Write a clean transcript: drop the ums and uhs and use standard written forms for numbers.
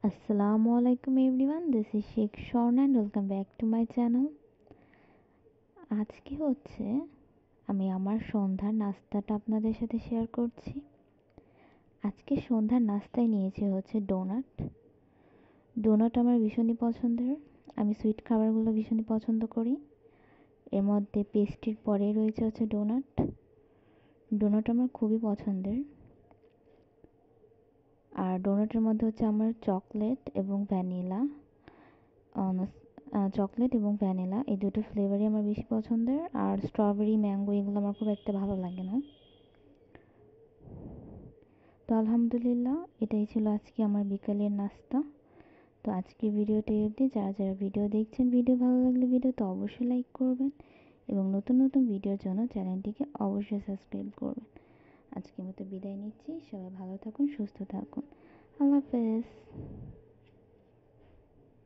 Assalamualaikum everyone, this is Sheikh Shorn and welcome back to my channel. আজকে আমি আমার সন্ধ্যার নাস্তাটা আপনাদের সাথে শেয়ার করছি। আজকে সন্ধ্যার নাস্তায় নিয়েছি ডোনাট। ডোনাট আমার ভীষণই পছন্দের। আমি সুইট খাবারগুলো ভীষণই পছন্দ করি। এর মধ্যে পেস্ট্রির পরে রয়েছে ডোনাট। ডোনাট আমার খুবই পছন্দের। আর ডোনাটের মধ্যে আমার চকলেট এবং ভ্যানিলা এই দুটো ফ্লেভারই আমার বেশি পছন্দের। আর স্ট্রবেরি ম্যাঙ্গো এগুলো আমার খুব একটা ভালো লাগে না। তো আলহামদুলিল্লাহ, এটাই ছিল আজকে আমার বিকালের নাস্তা। তো আজকের ভিডিওটা অবধি। যারা যারা ভিডিও দেখছেন, ভিডিও ভালো লাগলে ভিডিওতে অবশ্যই লাইক করবেন এবং নতুন নতুন ভিডিওর জন্য চ্যানেলটিকে অবশ্যই সাবস্ক্রাইব করবেন। আজকের মতো বিদায় নিচ্ছি। সবাই ভালো থাকুন, সুস্থ থাকুন। আল্লাহ হাফেজ।